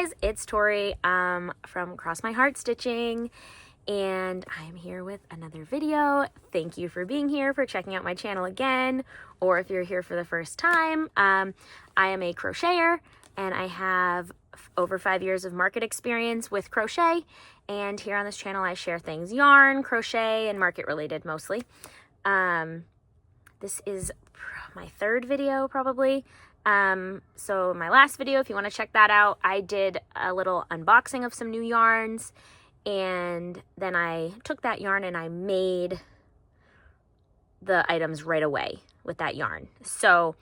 guys, it's Tori from Cross My Heart Stitching, and I am here with another video. Thank you for being here, for checking out my channel again, or if you're here for the first time. I am a crocheter, and I have over 5 years of market experience with crochet, and here on this channel I share things yarn, crochet, and market related mostly. This is my third video probably. So my last video, if you want to check that out, I did a little unboxing of some new yarns, and then I took that yarn and I made the items right away with that yarn. So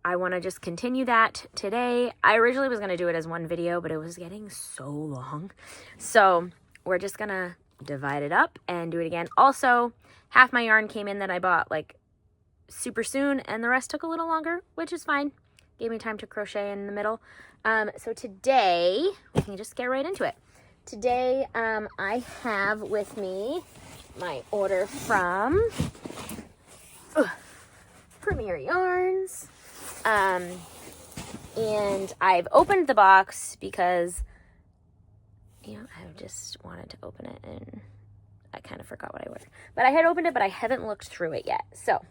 I want to just continue that today. I originally was going to do it as one video, but it was getting so long. So we're just going to divide it up and do it again. Also, half my yarn came in that I bought like super soon, and the rest took a little longer, which is fine. Gave me time to crochet in the middle. So today, we can just get right into it. Today, I have with me my order from Premier Yarns. And I've opened the box because, you know, I just wanted to open it and I kind of forgot what I ordered. But I had opened it, but I haven't looked through it yet. So,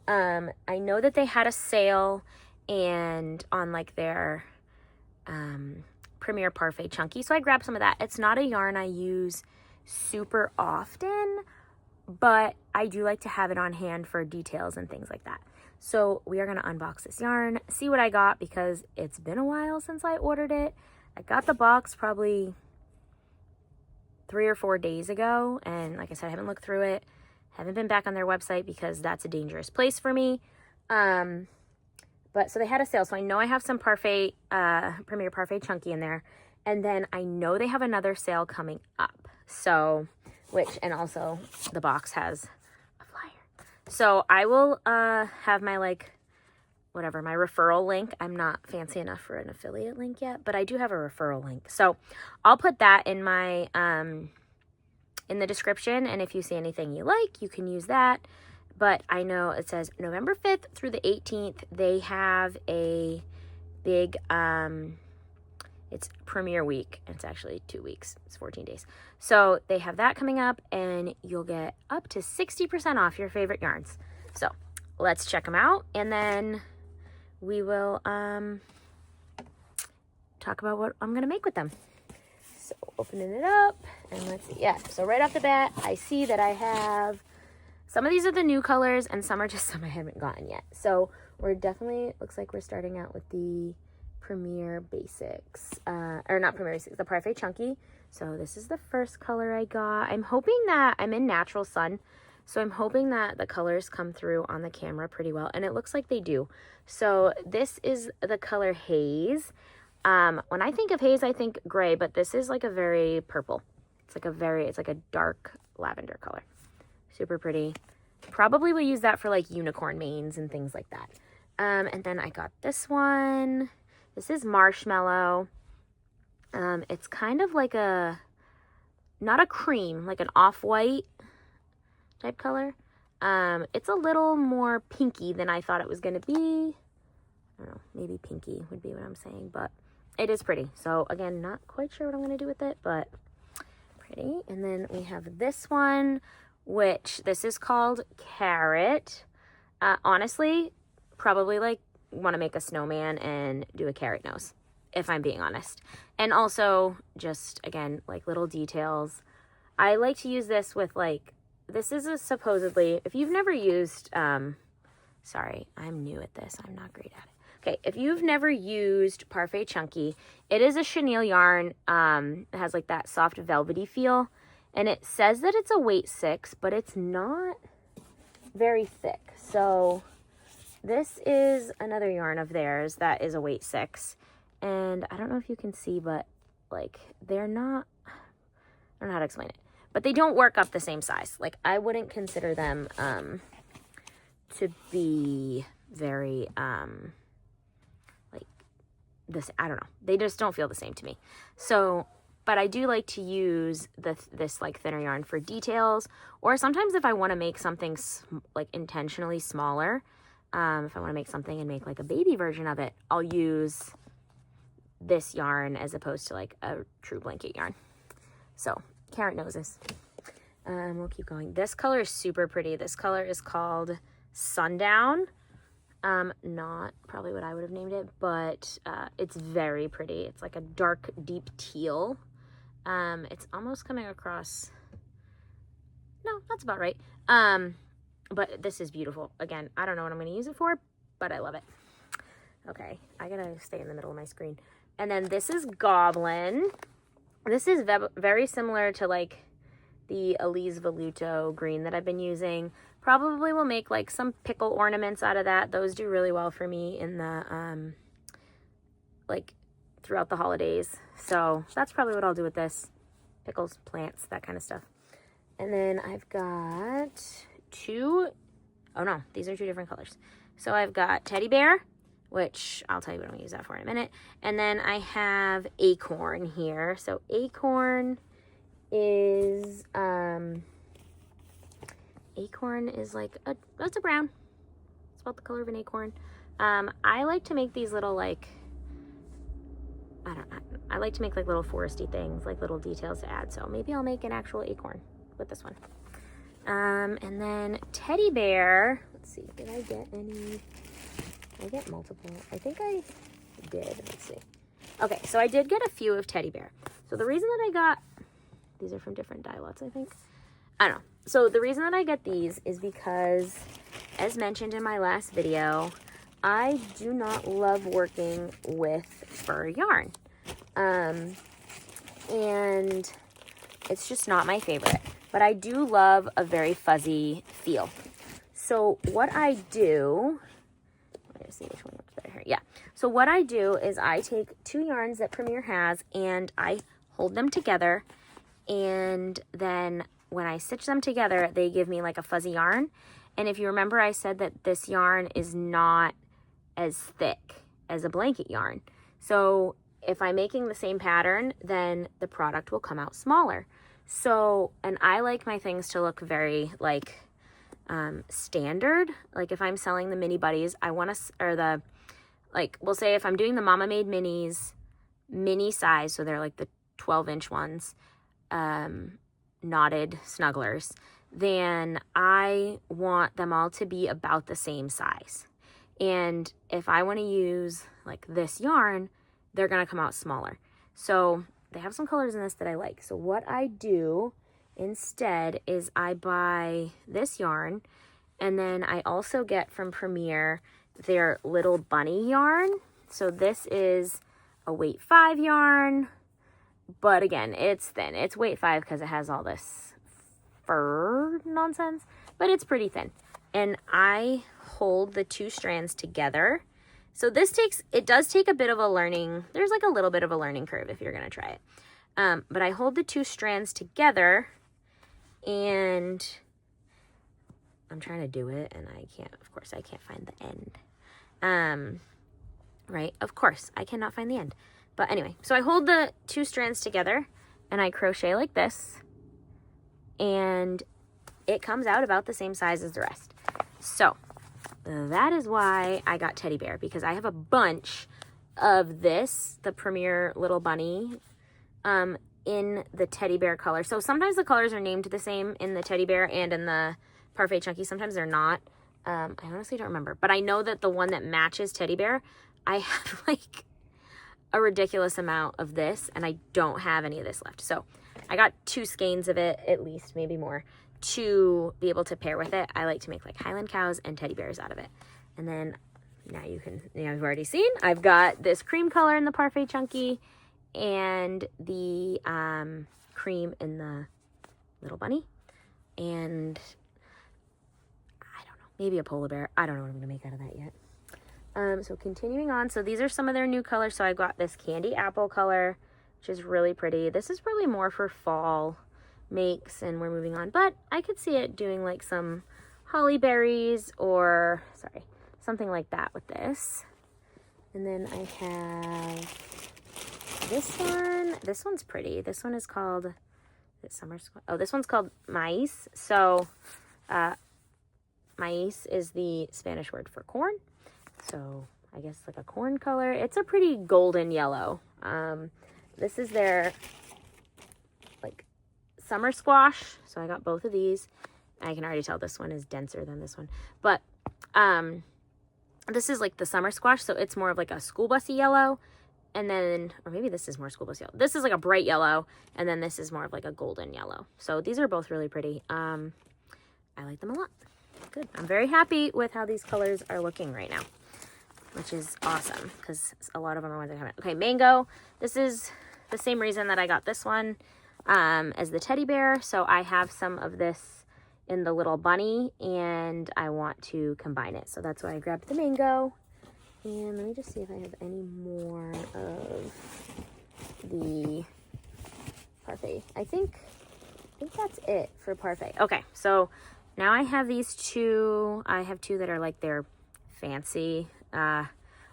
I know that they had a sale and on like their Premier Parfait Chunky, so I grabbed some of that. It's not a yarn I use super often, but I do like to have it on hand for details and things like that. So we are going to unbox this yarn, see what I got, because it's been a while since I ordered it. I got the box probably 3 or 4 days ago, and like I said, I haven't looked through it. Haven't been back on their website because that's a dangerous place for me. But so they had a sale. So I know I have some Parfait, Premier Parfait Chunky in there. And then I know they have another sale coming up. So, and also the box has a flyer. So I will have my my referral link. I'm not fancy enough for an affiliate link yet, but I do have a referral link. So I'll put that in my, in the description. And if you see anything you like, you can use that. But I know it says November 5th through the 18th, they have a big, it's Premiere Week. It's actually 2 weeks. It's 14 days. So they have that coming up, and you'll get up to 60% off your favorite yarns. So let's check them out, and then we will talk about what I'm going to make with them. So opening it up, and let's see. Yeah, so right off the bat, I see that I have... some of these are the new colors, and some are just some I haven't gotten yet. So we're definitely, looks like we're starting out with the Premier Basics, or not Premier Basics, the Parfait Chunky. So this is the first color I got. I'm hoping that, I'm in natural sun, so I'm hoping that the colors come through on the camera pretty well, and it looks like they do. So this is the color Haze. When I think of haze, I think gray, but this is like a very purple. It's like a dark lavender color. Super pretty. Probably will use that for like unicorn manes and things like that. And then I got this one. This is Marshmallow. It's kind of like not a cream, like an off-white type color. It's a little more pinky than I thought it was going to be. I don't know, maybe pinky would be what I'm saying, but it is pretty. So again, not quite sure what I'm going to do with it, but pretty. And then we have this one, which this is called Carrot. Honestly, probably like want to make a snowman and do a carrot nose, if I'm being honest. And also just, again, like little details. I like to use this with like, this is a supposedly, if you've never used, sorry, I'm new at this. I'm not great at it. Okay, if you've never used Parfait Chunky, it is a chenille yarn. It has like that soft velvety feel. And it says that it's a weight 6, but it's not very thick. So this is another yarn of theirs that is a weight 6. And I don't know if you can see, but like they're not, I don't know how to explain it. But they don't work up the same size. Like I wouldn't consider them to be very, like this, I don't know. They just don't feel the same to me. So... but I do like to use this like thinner yarn for details, or sometimes if I want to make something like intentionally smaller, if I want to make something and make like a baby version of it, I'll use this yarn as opposed to like a true blanket yarn. So carrot noses. We'll keep going. This color is super pretty. This color is called Sundown. Not probably what I would have named it, but it's very pretty. It's like a dark, deep teal. It's almost coming across. No, that's about right. But this is beautiful. Again, I don't know what I'm going to use it for, but I love it. Okay, I gotta stay in the middle of my screen. And then this is Goblin. This is very similar to like the Elise Voluto green that I've been using. Probably will make like some pickle ornaments out of that. Those do really well for me in the, like throughout the holidays. So that's probably what I'll do with this. Pickles, plants, that kind of stuff. And then I've got oh no, these are two different colors. So I've got Teddy Bear, which I'll tell you what I'm gonna use that for in a minute. And then I have Acorn here. So Acorn is like that's a brown. It's about the color of an acorn. I like to make these little like, I like to make like little foresty things, like little details to add. So maybe I'll make an actual acorn with this one. And then Teddy Bear, let's see, did I get any? I get multiple. I think I did. Let's see. Okay, so I did get a few of Teddy Bear. So the reason that I got, these are from different dye lots, I think. I don't know. So the reason that I get these is because, as mentioned in my last video, I do not love working with fur yarn. And it's just not my favorite. But I do love a very fuzzy feel. So what I do, let's see which one works better here. Yeah. So what I do is I take two yarns that Premier has and I hold them together. And then when I stitch them together, they give me like a fuzzy yarn. And if you remember, I said that this yarn is not as thick as a blanket yarn. So if I'm making the same pattern, then the product will come out smaller. So, and I like my things to look very like standard. Like if I'm selling the mini buddies, I want to, or the, like, we'll say if I'm doing the Mama Made minis, mini size, so they're like the 12-inch ones, knotted snugglers, then I want them all to be about the same size. And if I want to use like this yarn, they're going to come out smaller. So they have some colors in this that I like. So what I do instead is I buy this yarn, and then I also get from Premier their little bunny yarn. So this is a weight 5 yarn, but again, it's thin. It's weight 5 because it has all this fur nonsense, but it's pretty thin. And I hold the two strands together. So this it does take a bit of a learning, there's like a little bit of a learning curve if you're going to try it. But I hold the two strands together and I'm trying to do it and I can't, of course I can't find the end. Right, of course I cannot find the end. But anyway, so I hold the two strands together and I crochet like this and it comes out about the same size as the rest. So that is why I got Teddy Bear, because I have a bunch of this, the Premier Little Bunny, in the Teddy Bear color. So sometimes the colors are named the same in the Teddy Bear and in the Parfait Chunky. Sometimes they're not. I honestly don't remember. But I know that the one that matches Teddy Bear, I have like a ridiculous amount of this, and I don't have any of this left. So I got 2 skeins of it, at least, maybe more, to be able to pair with it. I like to make like Highland cows and teddy bears out of it. And then now you've already seen, I've got this cream color in the Parfait Chunky and the cream in the Little Bunny. And I don't know, maybe a polar bear. I don't know what I'm gonna make out of that yet. So continuing on, so these are some of their new colors. So I've got this candy apple color, which is really pretty. This is probably more for fall makes, and we're moving on, but I could see it doing like some holly berries or something like that with this. And then I have this one. This one's pretty. This one is called this one's called maíz. So maíz is the Spanish word for corn, so I guess like a corn color. It's a pretty golden yellow. This is their like summer squash. So I got both of these. I can already tell this one is denser than this one. But this is like the summer squash. So it's more of like a school busy yellow. And then, or maybe this is more school bus yellow. This is like a bright yellow. And then this is more of like a golden yellow. So these are both really pretty. I like them a lot. Good. I'm very happy with how these colors are looking right now, which is awesome because a lot of them are ones I haven't. Okay, mango. This is the same reason that I got this one as the teddy bear. So I have some of this in the little bunny and I want to combine it. So that's why I grabbed the mango. And let me just see if I have any more of the parfait. I think that's it for parfait. Okay, so now I have these two. I have two that are like their fancy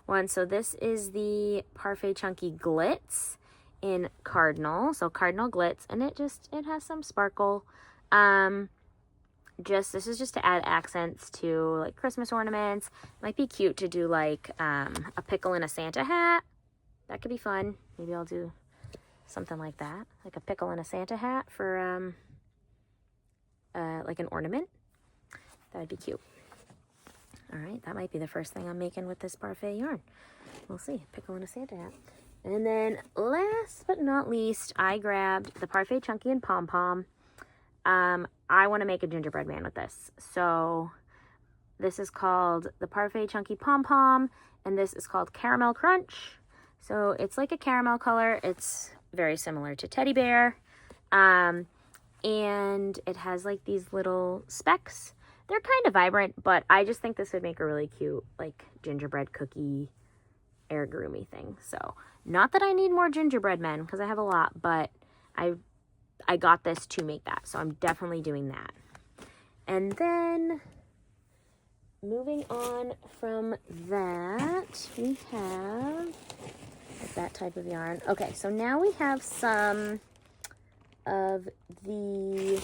one. So this is the Parfait Chunky Glitz in Cardinal. So Cardinal Glitz, and it has some sparkle. This is just to add accents to like Christmas ornaments. Might be cute to do like a pickle in a Santa hat. That could be fun. Maybe I'll do something like that, like a pickle in a Santa hat for like an ornament. That'd be cute. All right, that might be the first thing I'm making with this parfait yarn. We'll see. Pickle in a Santa hat. And then last but not least, I grabbed the Parfait Chunky and Pom Pom. I want to make a gingerbread man with this. So this is called the Parfait Chunky Pom Pom, and this is called Caramel Crunch. So it's like a caramel color. It's very similar to teddy bear. And it has like these little specks. They're kind of vibrant, but I just think this would make a really cute like gingerbread cookie airgroomy thing. So not that I need more gingerbread men because I have a lot, but I got this to make that. So I'm definitely doing that. And then moving on from that, we have that type of yarn. Okay, so now we have some of the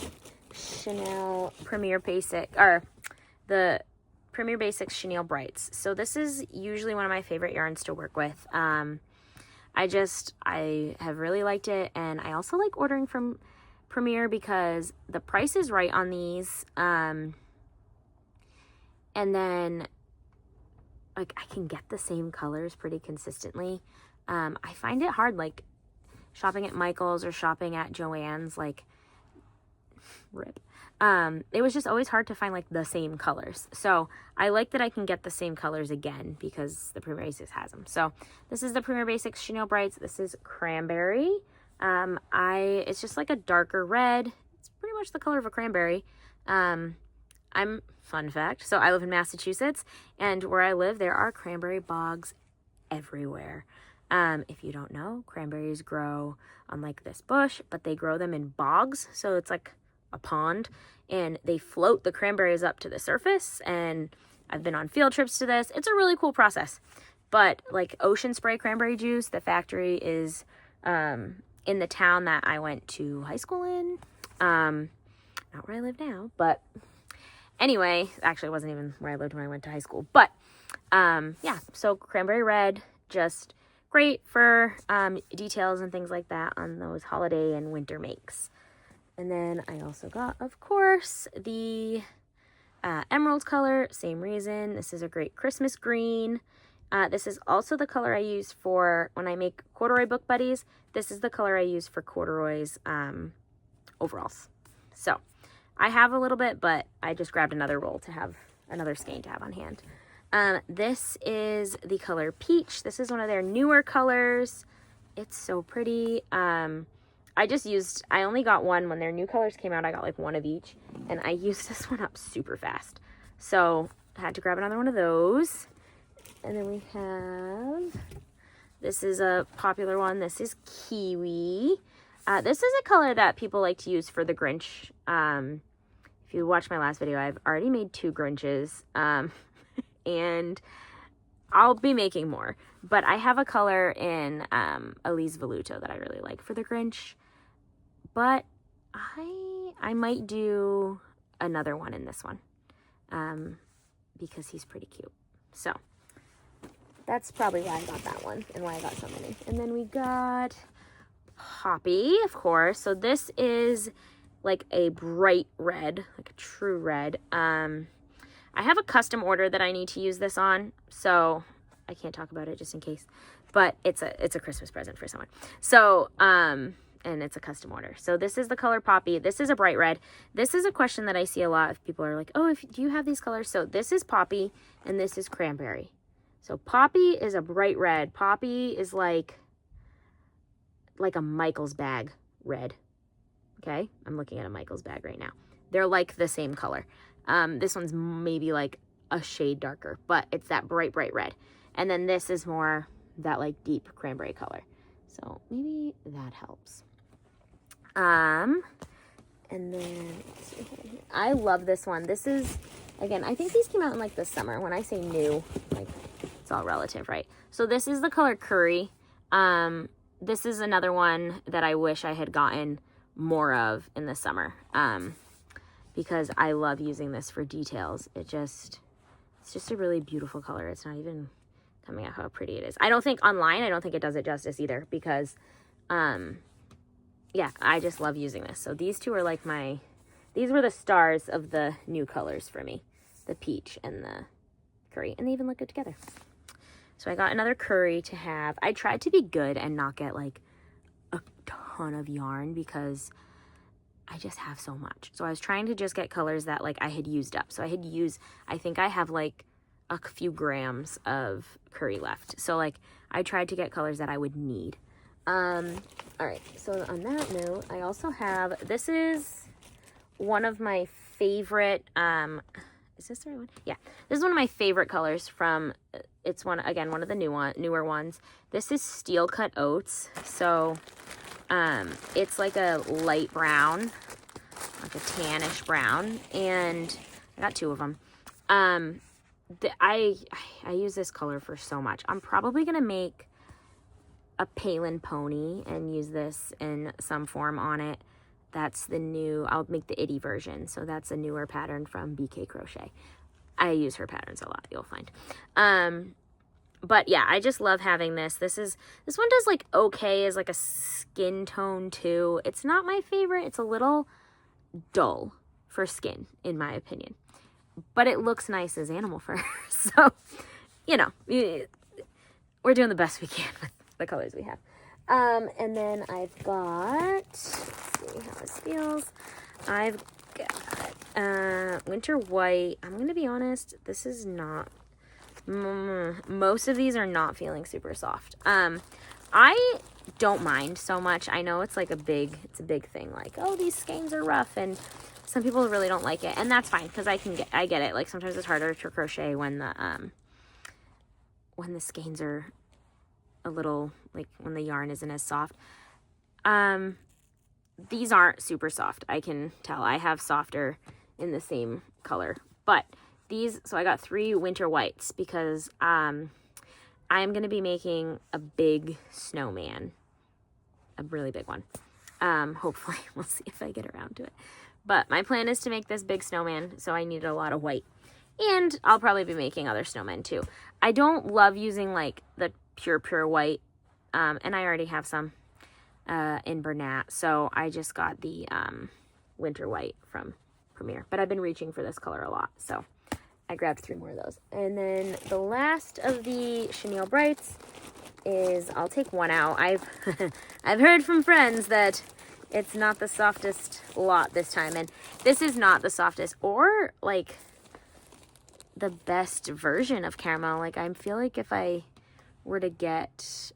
Chenille Premier Basic, or the Premier Basics Chenille Brights. So this is usually one of my favorite yarns to work with. I have really liked it, and I also like ordering from Premier because the price is right on these, and then like I can get the same colors pretty consistently. I find it hard, like shopping at Michael's or shopping at Joann's, like rip. It was just always hard to find like the same colors. So I like that I can get the same colors again because the Premier Basics has them. So this is the Premier Basics Chenille Brights. This is cranberry. It's just like a darker red. It's pretty much the color of a cranberry. Fun fact, so I live in Massachusetts, and where I live, there are cranberry bogs everywhere. If you don't know, cranberries grow on like this bush, but they grow them in bogs. So it's like a pond, and they float the cranberries up to the surface. And I've been on field trips to this. It's a really cool process. But like Ocean Spray cranberry juice, the factory is in the town that I went to high school in. Not where I live now, but anyway, actually it wasn't even where I lived when I went to high school. But yeah, so cranberry red, just great for details and things like that on those holiday and winter makes. And then I also got, of course, the emerald color, same reason. This is a great Christmas green. This is also the color I use for when I make corduroy book buddies. This is the color I use for corduroys overalls. So I have a little bit, but I just grabbed another roll to have, another skein to have on hand. This is the color Peach. This is one of their newer colors. It's so pretty. I only got one when their new colors came out. I got like one of each, and I used this one up super fast. So I had to grab another one of those. And then we have, this is a popular one. This is Kiwi. This is a color that people like to use for the Grinch. If you watch my last video, I've already made 2 Grinches. And I'll be making more. But I have a color in Elise Voluto that I really like for the Grinch. But I might do another one in this one. Because he's pretty cute. So that's probably why I got that one and why I got so many. And then we got Poppy, of course. So this is like a bright red, like a true red. I have a custom order that I need to use this on, so I can't talk about it just in case. But it's a Christmas present for someone. So, and it's a custom order. So this is the color Poppy. This is a bright red. This is a question that I see a lot of people are like, oh, do you have these colors? So this is Poppy and this is Cranberry. So Poppy is a bright red. Poppy is like a Michael's bag red. Okay, I'm looking at a Michael's bag right now. They're like the same color. This one's maybe like a shade darker, but it's that bright red. And then this is more that like deep cranberry color. So maybe that helps. And then let's see here. I love this one. This is, again, I think these came out in like the summer. When I say new, like it's all relative, right? So this is the color Curry. This is another one that I wish I had gotten more of in the summer, because I love using this for details. It's just a really beautiful color. It's not even coming out how pretty it is. I don't think online, I don't think it does it justice either, because yeah, I just love using this. So these two are like these were the stars of the new colors for me, the peach and the Curry, and they even look good together. So I got another Curry to have. I tried to be good and not get like a ton of yarn because I just have so much. So I was trying to just get colors that like I had used up. So I think I have like a few grams of Curry left. So like I tried to get colors that I would need. All right, so on that note, I also have, this is one of my favorite, is this the right one? Yeah, this is one of my favorite colors from, it's one of the newer ones. This is Steel Cut Oats. So it's like a light brown, like a tannish brown, and I got two of them. I use this color for so much. I'm probably gonna make a Palin pony and use this in some form on it. That's the new, I'll make the itty version. So that's a newer pattern from BK Crochet. I use her patterns a lot, you'll find. But yeah, I just love having this. This one does like okay as like a skin tone too. It's not my favorite. It's a little dull for skin, in my opinion. But it looks nice as animal fur. So, you know, we're doing the best we can with the colors we have. And then I've got, let's see how this feels. I've got Winter White. I'm going to be honest, this is not, most of these are not feeling super soft. I don't mind so much. I know it's like a big thing. Like, oh, these skeins are rough, and some people really don't like it, and that's fine because I get it. Like sometimes it's harder to crochet when the skeins are a little, like when the yarn isn't as soft. These aren't super soft. I can tell. I have softer in the same color, but these. So I got 3 Winter Whites because I'm going to be making a big snowman, a really big one. Hopefully, we'll see if I get around to it. But my plan is to make this big snowman, so I need a lot of white. And I'll probably be making other snowmen too. I don't love using like the pure white, and I already have some in Bernat, so I just got the Winter White from Premier. But I've been reaching for this color a lot, so I grabbed 3 more of those. And then the last of the chenille brights is, I'll take one out. I've heard from friends that it's not the softest lot this time, and this is not the softest or like the best version of caramel. Like I feel like if I were to get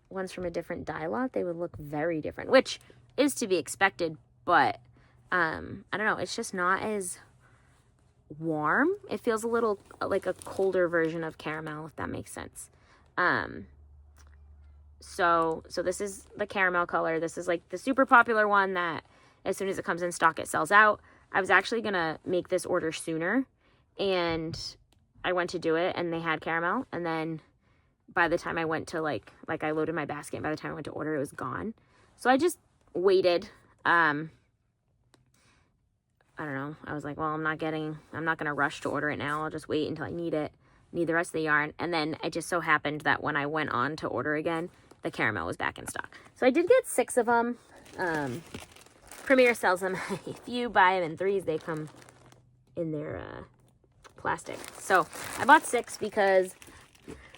ones from a different dye lot, they would look very different, which is to be expected, but I don't know, it's just not as warm. It feels a little like a colder version of caramel, if that makes sense. So this is the caramel color. This is like the super popular one that as soon as it comes in stock, it sells out. I was actually going to make this order sooner, and I went to do it and they had caramel. And then by the time I went to like I loaded my basket, and by the time I went to order, it was gone. So I just waited. I don't know. I was like, well, I'm not going to rush to order it now. I'll just wait until I need it. need the rest of the yarn. And then it just so happened that when I went on to order again, the caramel was back in stock. So I did get 6 of them. Premier sells them. If you buy them in 3s, they come in their plastic. So I bought 6 because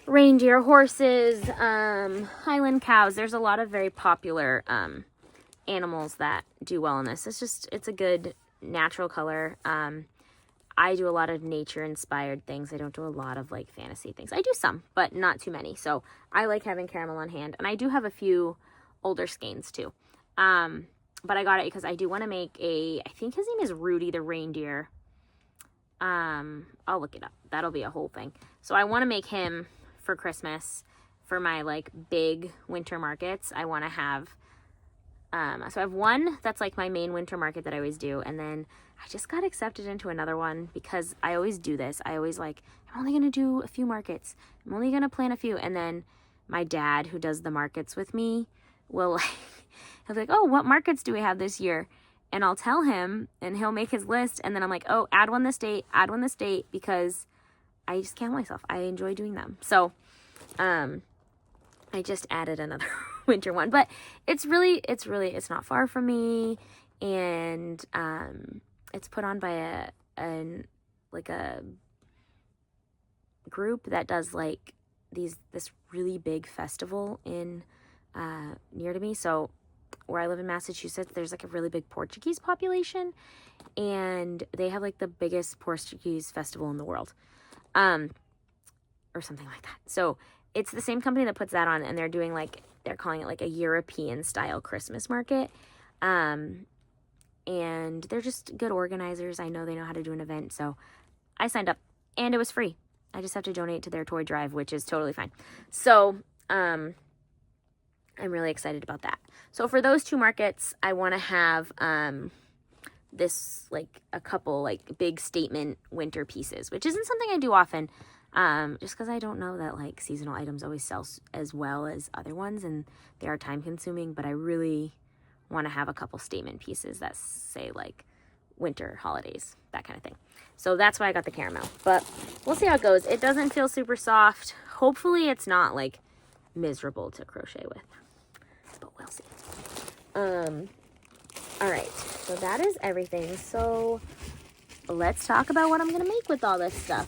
reindeer, horses, Highland cows, there's a lot of very popular animals that do well in this. It's a good natural color. I do a lot of nature inspired things. I don't do a lot of like fantasy things. I do some, but not too many. So I like having caramel on hand, and I do have a few older skeins too. But I got it because I do want to make I think his name is Rudy the reindeer. I'll look it up. That'll be a whole thing. So I want to make him for Christmas for my like big winter markets. I want to have, so I have one that's like my main winter market that I always do. And then I just got accepted into another one because I always do this. I always like, I'm only going to do a few markets. I'm only going to plan a few. And then my dad, who does the markets with me, will like, he'll be like, oh, what markets do we have this year? And I'll tell him, and he'll make his list. And then I'm like, oh, add one this date, because I just can't help myself. I enjoy doing them. So, I just added another winter one, but it's not far from me. And, it's put on by a group that does like this really big festival in, near to me. So where I live in Massachusetts, there's like a really big Portuguese population, and they have like the biggest Portuguese festival in the world, or something like that. So it's the same company that puts that on, and they're calling it like a European style Christmas market. And they're just good organizers. I know they know how to do an event. So I signed up, and it was free. I just have to donate to their toy drive, which is totally fine. So, I'm really excited about that. So for those 2 markets, I want to have this like a couple like big statement winter pieces, which isn't something I do often, just because I don't know that like seasonal items always sell as well as other ones, and they are time consuming. But I really want to have a couple statement pieces that say like winter, holidays, that kind of thing. So that's why I got the caramel. But we'll see how it goes. It doesn't feel super soft. Hopefully it's not like miserable to crochet with, but we'll see. All right, so that is everything. So let's talk about what I'm gonna make with all this stuff.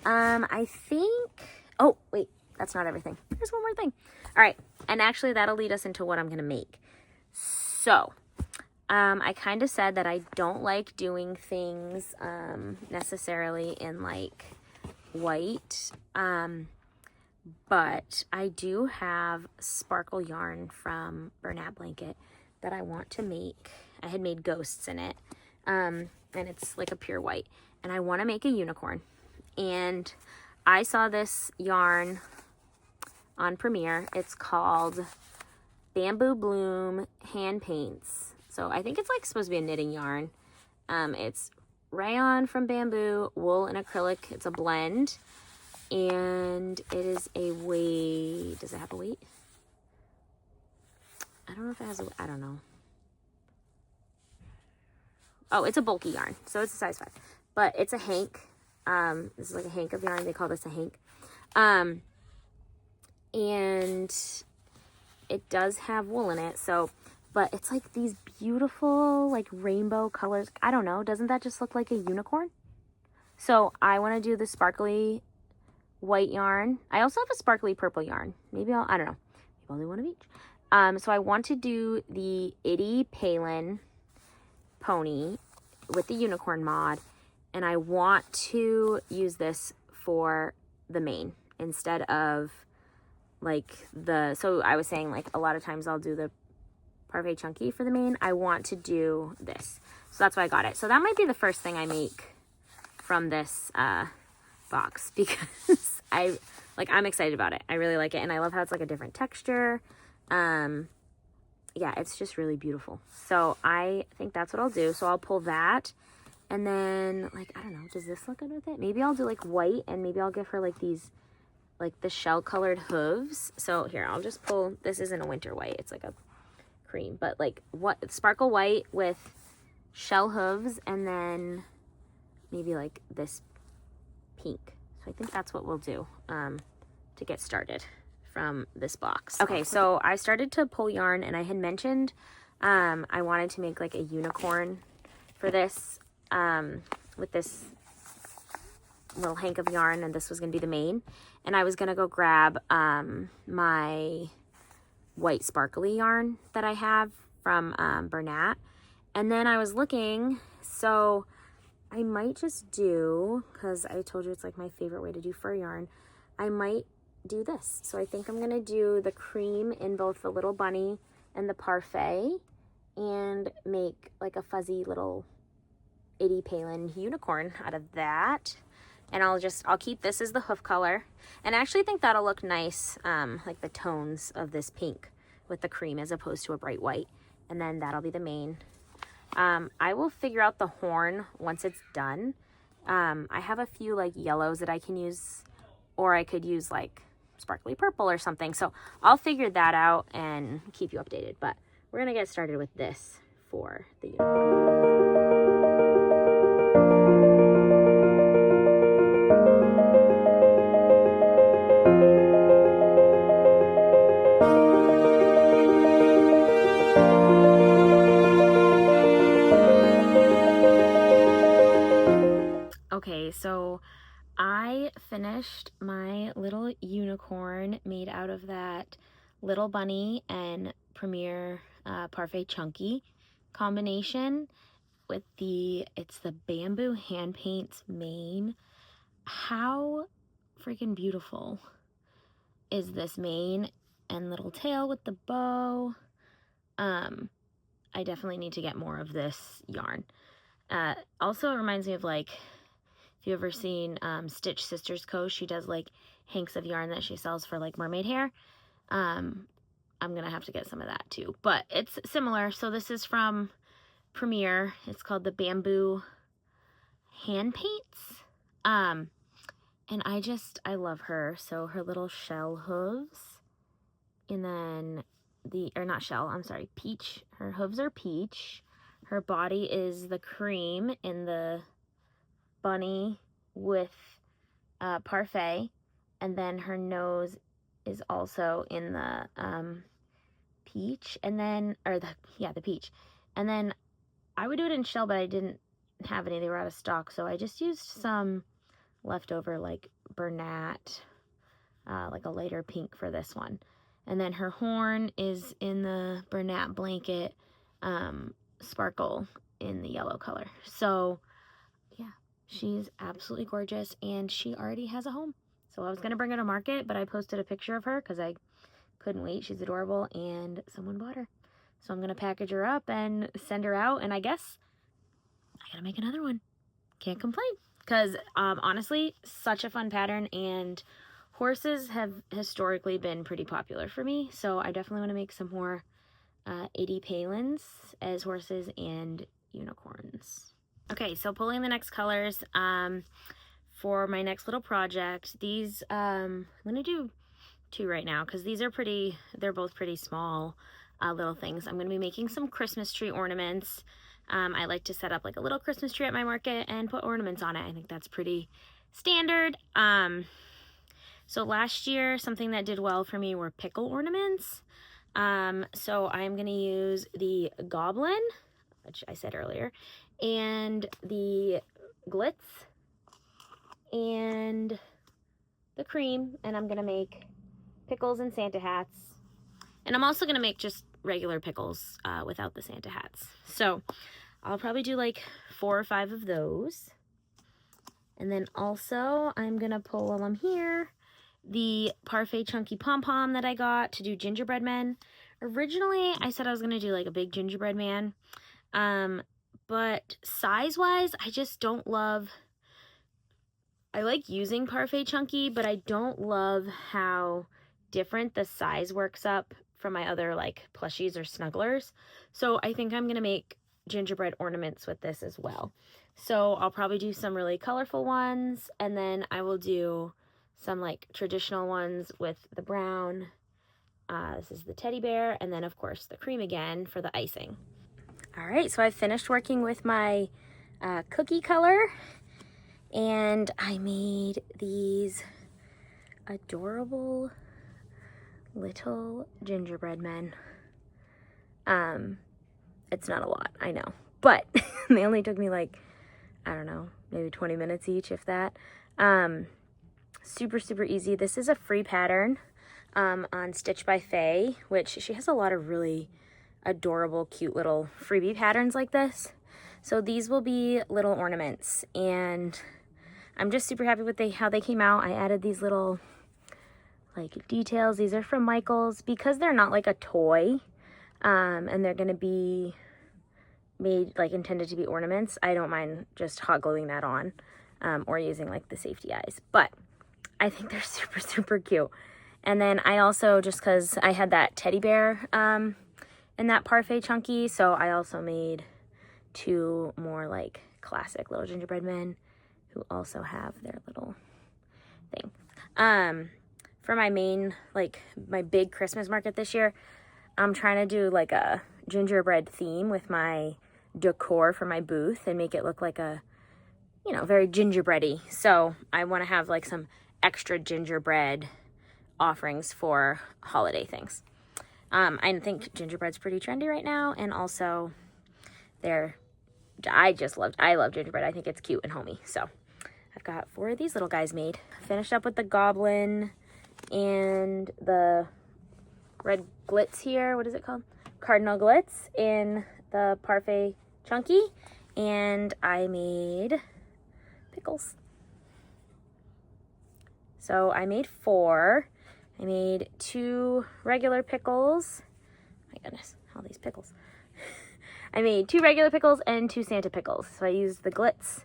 I think, oh wait, that's not everything. There's one more thing. All right, and actually that'll lead us into what I'm gonna make. So I kind of said that I don't like doing things necessarily in like white, but I do have sparkle yarn from Bernat Blanket that I want to make. I had made ghosts in it, and it's like a pure white, and I want to make a unicorn. And I saw this yarn on Premiere. It's called Bamboo Bloom Hand Paints. So I think it's like supposed to be a knitting yarn. It's rayon from bamboo, wool, and acrylic. It's a blend. And it is a weight. Does it have a weight? I don't know if it has a, I don't know. Oh, it's a bulky yarn. So it's a size 5. But it's a hank. This is like a hank of yarn. They call this a hank. And it does have wool in it. So, but it's like these beautiful like rainbow colors. I don't know. Doesn't that just look like a unicorn? So I want to do the sparkly white yarn. I also have a sparkly purple yarn. Maybe I don't know. Maybe I'll do one of each. So I want to do the Itty Palin pony with the unicorn mod, and I want to use this for the mane instead of like so I was saying like a lot of times I'll do the Parfait Chunky for the mane. I want to do this. So that's why I got it. So that might be the first thing I make from this box, because I'm excited about it. I really like it, and I love how it's like a different texture. Yeah, it's just really beautiful. So I think that's what I'll do. So I'll pull that, and then like, I don't know, does this look good with it? Maybe I'll do like white, and maybe I'll give her like these, like the shell colored hooves. So here, I'll just pull, this isn't a winter white, it's like a cream, but like what, sparkle white with shell hooves, and then maybe like this pink. So I think that's what we'll do to get started from this box. Okay, so I started to pull yarn, and I had mentioned I wanted to make like a unicorn for this with this little hank of yarn, and this was going to be the main. And I was going to go grab my white sparkly yarn that I have from Bernat. And then I was looking, so I might just do, because I told you it's like my favorite way to do fur yarn, I might do this. So I think I'm going to do the cream in both the little bunny and the parfait and make like a fuzzy little 80 palin unicorn out of that. And I'll keep this as the hoof color. And I actually think that'll look nice, like the tones of this pink with the cream as opposed to a bright white. And then that'll be the main. I will figure out the horn once it's done. I have a few like yellows that I can use, or I could use like sparkly purple or something. So I'll figure that out and keep you updated. But we're gonna get started with this for the unicorn. Okay, so I finished my little unicorn made out of that Little Bunny and Premier Parfait Chunky combination with it's the Bamboo Hand Paints mane. How freaking beautiful is this mane and little tail with the bow? I definitely need to get more of this yarn. Also, it reminds me of like, if you've ever seen Stitch Sisters Co., she does like hanks of yarn that she sells for like mermaid hair. I'm gonna have to get some of that too, but it's similar. So this is from Premier. It's called the Bamboo Hand Paints. And I love her. So her little shell hooves, and then not shell, I'm sorry, peach. Her hooves are peach. Her body is the cream in the bunny with parfait, and then her nose is also in the peach, and then the peach. And then I would do it in shell, but I didn't have any, they were out of stock, so I just used some leftover like Bernat, like a lighter pink for this one. And then her horn is in the Bernat blanket sparkle in the yellow color. So yeah, she's absolutely gorgeous, and she already has a home. So I was going to bring her to market, but I posted a picture of her because I couldn't wait. She's adorable, and someone bought her. So I'm going to package her up and send her out, and I guess I got to make another one. Can't complain, because honestly, such a fun pattern, and horses have historically been pretty popular for me. So I definitely want to make some more 80 palins as horses and unicorns. Okay, so pulling the next colors for my next little project. These, I'm going to do 2 right now because these are they're both pretty small little things. I'm going to be making some Christmas tree ornaments. I like to set up like a little Christmas tree at my market and put ornaments on it. I think that's pretty standard. So last year, something that did well for me were pickle ornaments. So I'm going to use the goblin, which I said earlier, and the glitz and the cream, and I'm going to make pickles and Santa hats. And I'm also going to make just regular pickles without the Santa hats. So I'll probably do like 4 or 5 of those. And then also I'm going to pull, while I'm here, the Parfait Chunky Pom-Pom that I got to do gingerbread men. Originally, I said I was going to do like a big gingerbread man. But size-wise, I just don't love... I like using Parfait Chunky, but I don't love how different the size works up from my other like plushies or snugglers. So I think I'm going to make gingerbread ornaments with this as well. So I'll probably do some really colorful ones, and then I will do some like traditional ones with the brown. This is the teddy bear, and then of course the cream again for the icing. All right, so I finished working with my cookie color, And I made these adorable little gingerbread men. It's not a lot, I know, but they only took me like, I don't know, maybe 20 minutes each, if that. Super, super easy. This is a free pattern on Stitch by Faye, which she has a lot of really adorable, cute little freebie patterns like this. So these will be little ornaments, and I'm just super happy with how they came out. I added these little like details. These are from Michael's because they're not like a toy, and they're gonna be made like intended to be ornaments. I don't mind just hot gluing that on, or using like the safety eyes, but I think they're super, super cute. And then I also, just because I had that teddy bear in that parfait chunky, so I also made 2 more like classic little gingerbread men who also have their little thing. For my main, like my big Christmas market this year, I'm trying to do like a gingerbread theme with my decor for my booth and make it look like a, you know, very gingerbready. So I want to have like some extra gingerbread offerings for holiday things. I think gingerbread's pretty trendy right now, and also I love gingerbread. I think it's cute and homey. So I've got 4 of these little guys made. Finished up with the goblin and the red glitz here. What is it called? Cardinal glitz in the parfait chunky. And I made pickles. So I made 4. I made 2 regular pickles. My goodness, all these pickles. I made 2 regular pickles and 2 Santa pickles. So I used the glitz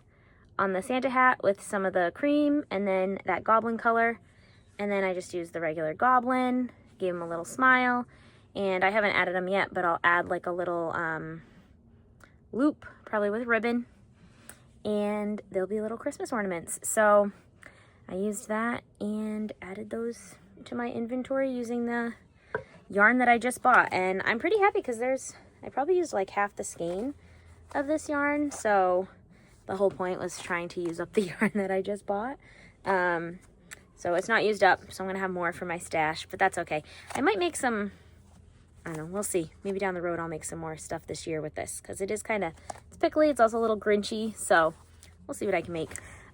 on the Santa hat with some of the cream and then that goblin color. And then I just used the regular goblin, gave him a little smile. And I haven't added them yet, but I'll add like a little loop, probably with ribbon. And they'll be little Christmas ornaments. So I used that and added those to my inventory using the yarn that I just bought. And I'm pretty happy because I probably used like half the skein of this yarn. So the whole point was trying to use up the yarn that I just bought. So it's not used up, so I'm going to have more for my stash, but that's okay. I might make some, I don't know, we'll see. Maybe down the road I'll make some more stuff this year with this because it is it's pickly. It's also a little grinchy, so we'll see what I can make.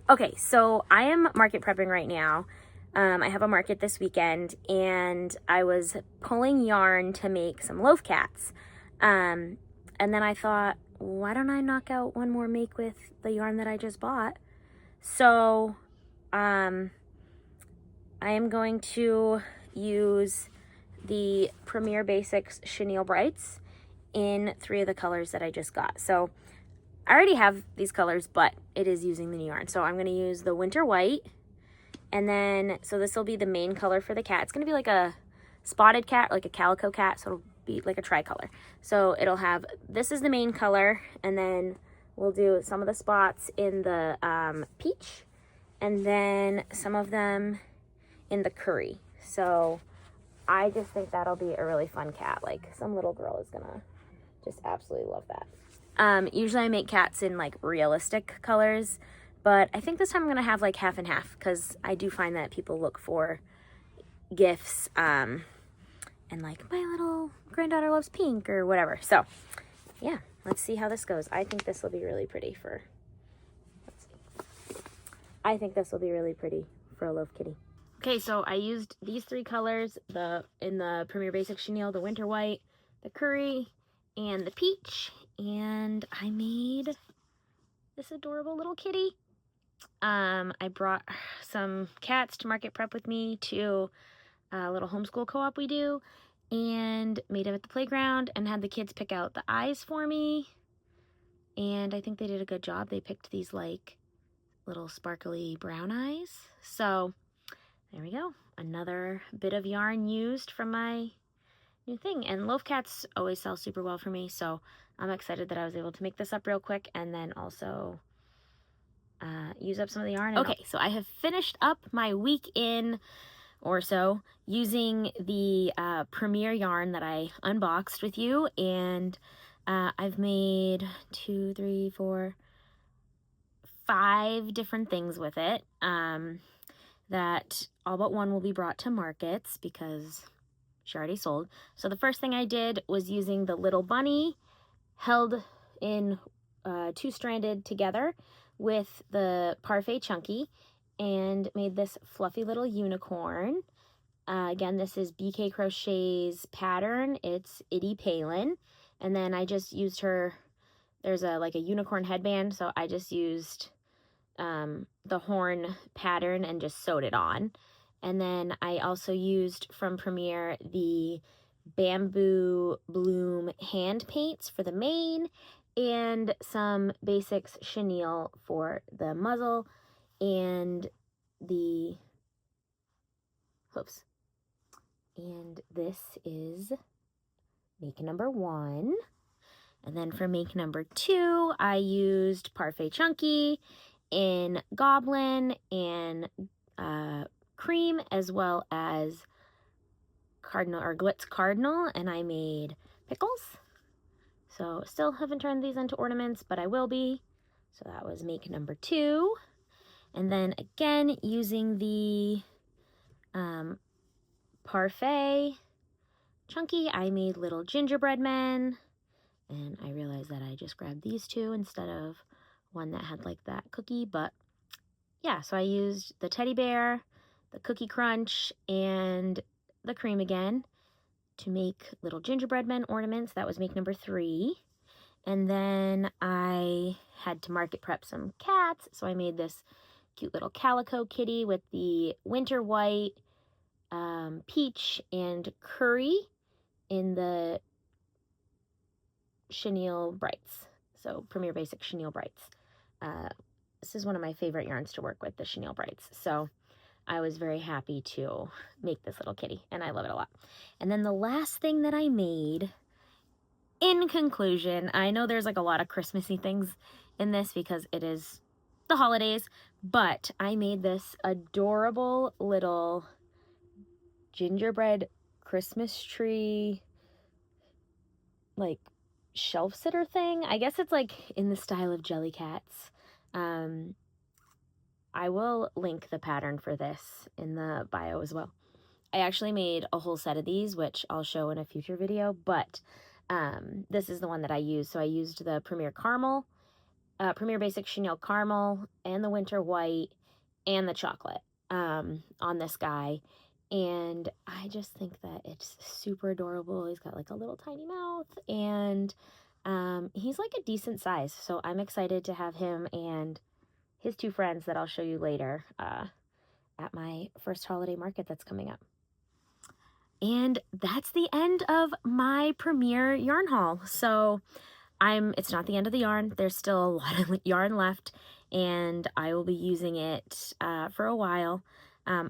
Okay, so I am market prepping right now. I have a market this weekend, and I was pulling yarn to make some loaf cats. And then I thought, why don't I knock out one more make with the yarn that I just bought? So I am going to use the Premier Basics Chenille Brights in 3 of the colors that I just got. So I already have these colors, but it is using the new yarn. So I'm going to use the Winter White, and then, so this will be the main color for the cat. It's going to be like a spotted cat, like a calico cat, so it'll be like a tricolor. So it'll have, this is the main color, and then we'll do some of the spots in the peach, and then some of them in the curry. So I just think that'll be a really fun cat. Like some little girl is gonna just absolutely love that. Usually I make cats in like realistic colors, but I think this time I'm gonna have like half and half because I do find that people look for gifts and like my little granddaughter loves pink or whatever. So yeah, let's see how this goes. I think this will be really pretty for, I think this will be really pretty for a loaf kitty. Okay, so I used these 3 colors, in the Premier Basics Chenille, the Winter White, the Curry, and the Peach, and I made this adorable little kitty. I brought some cats to market prep with me to a little homeschool co-op we do, and made them at the playground and had the kids pick out the eyes for me, and I think they did a good job. They picked these like little sparkly brown eyes. So there we go. Another bit of yarn used from my new thing. And loaf cats always sell super well for me, so I'm excited that I was able to make this up real quick and then also use up some of the yarn. Okay, so I have finished up my week in or so using the Premier yarn that I unboxed with you, and I've made 5 different things with it that all but one will be brought to markets because she already sold. So the first thing I did was using the little bunny held in 2-stranded together with the Parfait Chunky and made this fluffy little unicorn. Again, this is BK Crochet's pattern. It's Itty Palin. And then I just used her, there's like a unicorn headband, so I just used the horn pattern and just sewed it on. And then I also used from Premier the Bamboo Bloom hand paints for the mane and some basics chenille for the muzzle and the hooves. And this is make number 1. And then for make number 2, I used Parfait Chunky in Goblin and Cream, as well as Cardinal or Glitz Cardinal, and I made pickles. So still haven't turned these into ornaments, but I will be. So that was make number 2. And then again, using the Parfait Chunky, I made little gingerbread men. And I realized that I just grabbed these 2 instead of one that had like that cookie. But yeah, so I used the teddy bear, the cookie crunch, and the cream again to make little gingerbread men ornaments. That was make number 3. And then I had to market prep some cats, so I made this cute little calico kitty with the winter white, peach, and curry in the chenille brights. So Premier Basic chenille brights. This is one of my favorite yarns to work with, the chenille brights. So I was very happy to make this little kitty, and I love it a lot. And then the last thing that I made, in conclusion, I know there's like a lot of Christmassy things in this because it is the holidays, but I made this adorable little gingerbread Christmas tree, like shelf sitter thing. I guess it's like in the style of Jellycats. I will link the pattern for this in the bio as well. I actually made a whole set of these, which I'll show in a future video, but this is the one that I used. So I used the Premier Caramel, Premier Basic Chenille Caramel, and the Winter White, and the chocolate on this guy. And I just think that it's super adorable. He's got like a little tiny mouth, and he's like a decent size. So I'm excited to have him and his 2 friends that I'll show you later at my first holiday market that's coming up. And that's the end of my Premier yarn haul. So it's not the end of the yarn. There's still a lot of yarn left, and I will be using it for a while.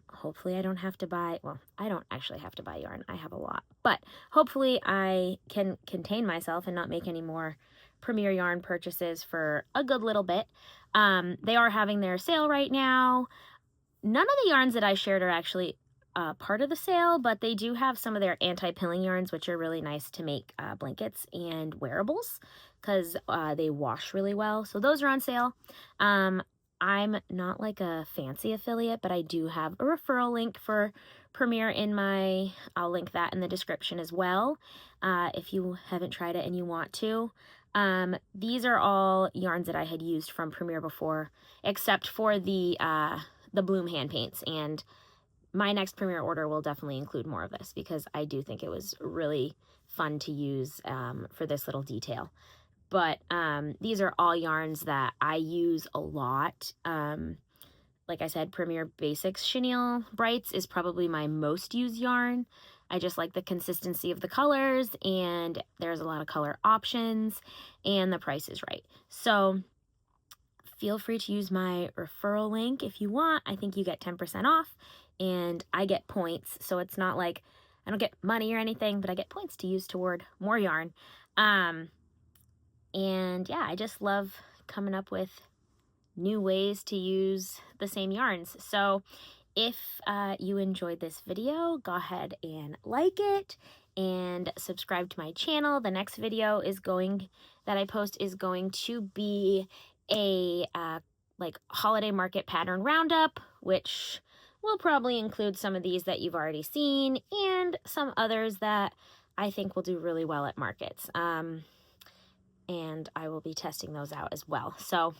Hopefully I don't have to buy, well, I don't actually have to buy yarn. I have a lot, but hopefully I can contain myself and not make any more Premier yarn purchases for a good little bit. They are having their sale right now. None of the yarns that I shared are actually part of the sale, but they do have some of their anti-pilling yarns, which are really nice to make blankets and wearables because they wash really well. So those are on sale. I'm not like a fancy affiliate, but I do have a referral link for Premier I'll link that in the description as well, if you haven't tried it and you want to. These are all yarns that I had used from Premier before, except for the Bloom hand paints, and my next Premier order will definitely include more of this because I do think it was really fun to use for this little detail. But these are all yarns that I use a lot. Like I said, Premier Basics Chenille Brights is probably my most used yarn. I just like the consistency of the colors, and there's a lot of color options, and the price is right. So feel free to use my referral link if you want. I think you get 10% off, and I get points. So it's not like I don't get money or anything, but I get points to use toward more yarn. And yeah, I just love coming up with new ways to use the same yarns. So if you enjoyed this video, go ahead and like it and subscribe to my channel. The next video that I post is going to be a like holiday market pattern roundup, which will probably include some of these that you've already seen and some others that I think will do really well at markets. And I will be testing those out as well. So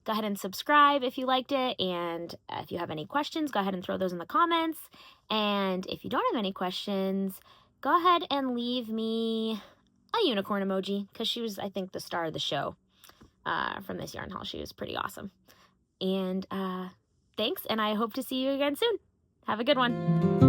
go ahead and subscribe if you liked it. And if you have any questions, go ahead and throw those in the comments. And if you don't have any questions, go ahead and leave me a unicorn emoji, because she was, I think, the star of the show from this yarn haul. She was pretty awesome. And thanks, and I hope to see you again soon. Have a good one.